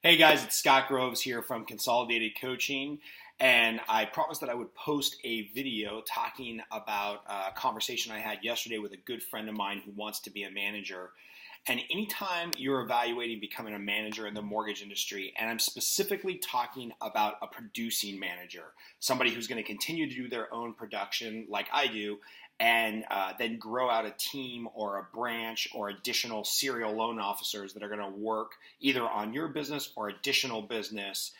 Hey guys, it's Scott Groves here from Consolidated Coaching, and I promised that I would post a video talking about a conversation I had yesterday with a good friend of mine who wants to be a manager. And anytime you're evaluating becoming a manager in the mortgage industry, and I'm specifically talking about a producing manager, somebody who's going to continue to do their own production like I do, and then grow out a team or a branch or additional serial loan officers that are going to work either on your business or additional business.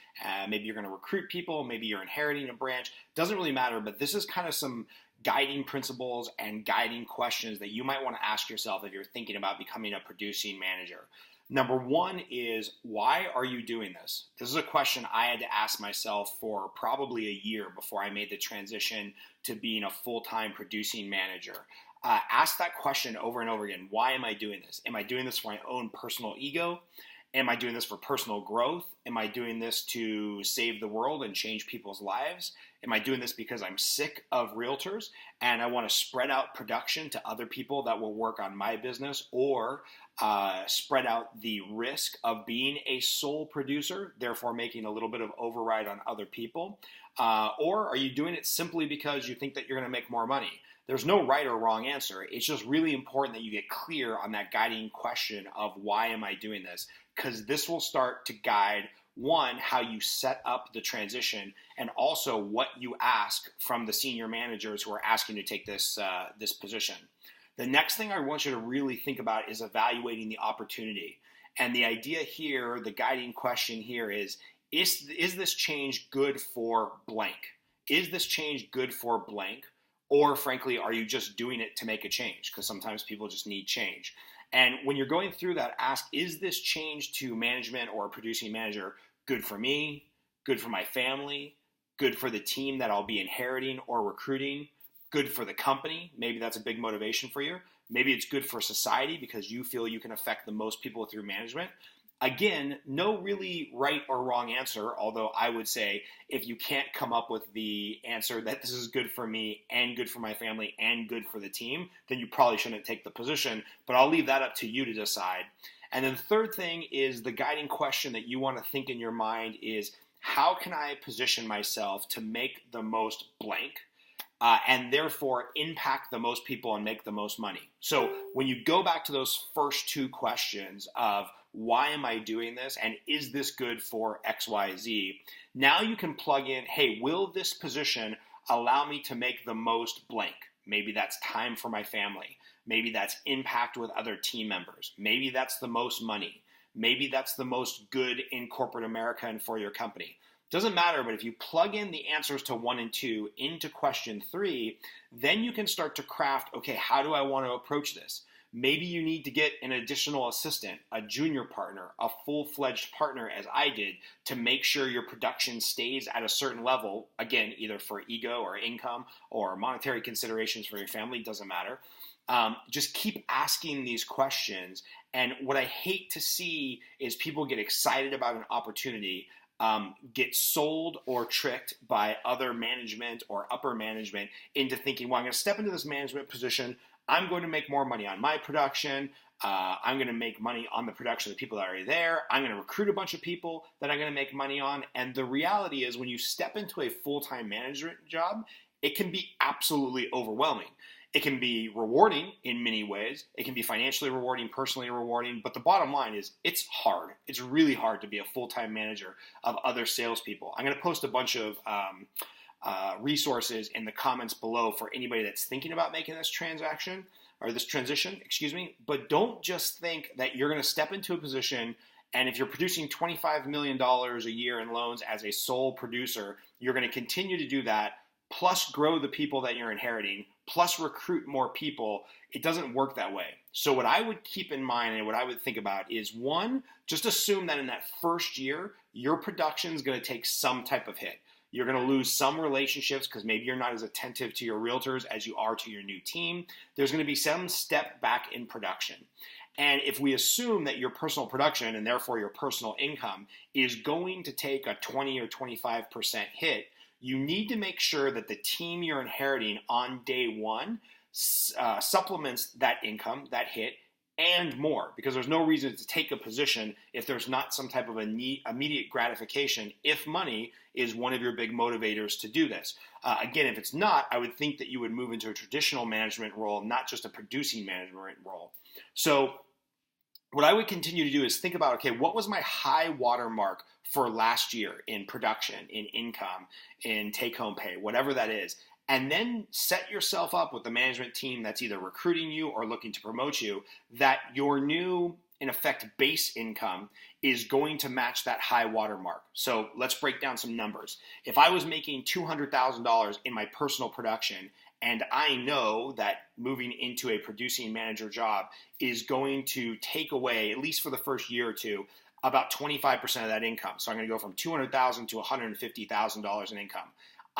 Maybe you're going to recruit people, maybe you're inheriting a branch. Doesn't really matter, but this is kind of some guiding principles and guiding questions that you might want to ask yourself if you're thinking about becoming a producing manager. Number one is, why are you doing this? This is a question I had to ask myself for probably a year before I made the transition to being a full-time producing manager. Ask that question over and over again. Why am I doing this? Am I doing this for my own personal ego? Am I doing this for personal growth? Am I doing this to save the world and change people's lives? Am I doing this because I'm sick of realtors and I want to spread out production to other people that will work on my business, or spread out the risk of being a sole producer, therefore making a little bit of override on other people? Or are you doing it simply because you think that you're going to make more money? There's no right or wrong answer. It's just really important that you get clear on that guiding question of why am I doing this? Because this will start to guide, one, how you set up the transition, and also what you ask from the senior managers who are asking you to take this position. The next thing I want you to really think about is evaluating the opportunity. And the idea here, the guiding question here is this change good for blank? Is this change good for blank? Or frankly, are you just doing it to make a change? Because sometimes people just need change. And when you're going through that, ask, is this change to management or a producing manager good for me, good for my family, good for the team that I'll be inheriting or recruiting, good for the company? Maybe that's a big motivation for you. Maybe it's good for society because you feel you can affect the most people through management. Again, no really right or wrong answer, although I would say if you can't come up with the answer that this is good for me and good for my family and good for the team, then you probably shouldn't take the position, but I'll leave that up to you to decide. And then the third thing is the guiding question that you want to think in your mind is, how can I position myself to make the most blank? And therefore impact the most people and make the most money. So when you go back to those first two questions of why am I doing this and is this good for XYZ, now you can plug in, hey, will this position allow me to make the most blank? Maybe that's time for my family. Maybe that's impact with other team members. Maybe that's the most money. Maybe that's the most good in corporate America and for your company. Doesn't matter, but if you plug in the answers to 1 and 2 into question 3, then you can start to craft, okay, how do I want to approach this? Maybe you need to get an additional assistant, a junior partner, a full-fledged partner as I did, to make sure your production stays at a certain level, again, either for ego or income or monetary considerations for your family, doesn't matter. Just keep asking these questions. And what I hate to see is people get excited about an opportunity, get sold or tricked by other management or upper management into thinking, well, I'm going to step into this management position. I'm going to make more money on my production. I'm going to make money on the production of the people that are already there. I'm going to recruit a bunch of people that I'm going to make money on. And the reality is, when you step into a full-time management job, it can be absolutely overwhelming. It can be rewarding in many ways. It can be financially rewarding, personally rewarding. But the bottom line is, it's hard. It's really hard to be a full-time manager of other salespeople. I'm going to post a bunch of resources in the comments below for anybody that's thinking about making this transition, but don't just think that you're going to step into a position, and if you're producing $25 million a year in loans as a sole producer, you're going to continue to do that, plus grow the people that you're inheriting, plus recruit more people. It doesn't work that way. So what I would keep in mind and what I would think about is, one, just assume that in that first year, your production is going to take some type of hit. You're going to lose some relationships because maybe you're not as attentive to your realtors as you are to your new team. There's going to be some step back in production. And if we assume that your personal production and therefore your personal income is going to take a 20 or 25% hit, you need to make sure that the team you're inheriting on day one supplements that income, that hit, and more, because there's no reason to take a position if there's not some type of immediate gratification, if money is one of your big motivators to do this. Again, if it's not, I would think that you would move into a traditional management role, not just a producing management role. So what I would continue to do is think about, okay, what was my high water mark for last year in production, in income, in take-home pay, whatever that is, and then set yourself up with the management team that's either recruiting you or looking to promote you, that your new, in effect, base income is going to match that high water mark. So let's break down some numbers. If I was making $200,000 in my personal production, and I know that moving into a producing manager job is going to take away, at least for the first year or two, about 25% of that income. So I'm going to go from $200,000 to $150,000 in income.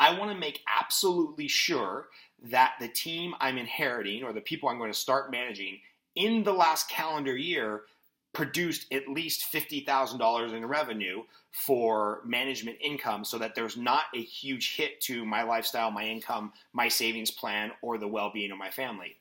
I want to make absolutely sure that the team I'm inheriting, or the people I'm going to start managing in the last calendar year, produced at least $50,000 in revenue for management income, so that there's not a huge hit to my lifestyle, my income, my savings plan, or the well-being of my family.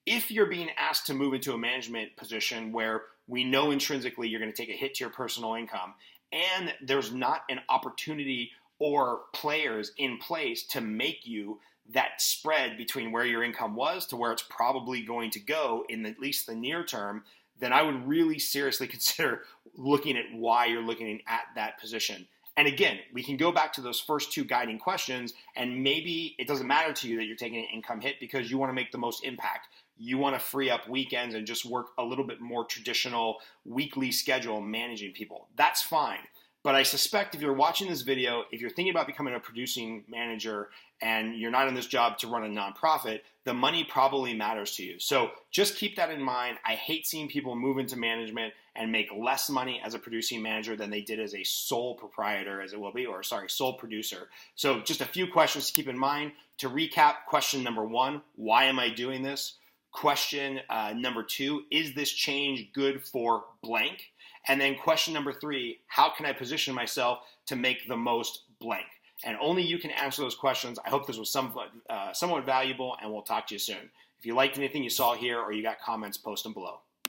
If you're being asked to move into a management position where we know intrinsically you're going to take a hit to your personal income, and there's not an opportunity or players in place to make you that spread between where your income was to where it's probably going to go in at least the near term, then I would really seriously consider looking at why you're looking at that position. And again, we can go back to those first two guiding questions, and maybe it doesn't matter to you that you're taking an income hit because you want to make the most impact. You want to free up weekends and just work a little bit more traditional weekly schedule managing people. That's fine. But I suspect if you're watching this video, if you're thinking about becoming a producing manager and you're not in this job to run a nonprofit, the money probably matters to you. So just keep that in mind. I hate seeing people move into management and make less money as a producing manager than they did as a sole proprietor, as it will be, sole producer. So just a few questions to keep in mind. To recap, question number one, why am I doing this? Question number two, is this change good for blank? And then question number three, how can I position myself to make the most blank? And only you can answer those questions. I hope this was somewhat valuable, and we'll talk to you soon. If you liked anything you saw here or you got comments, post them below.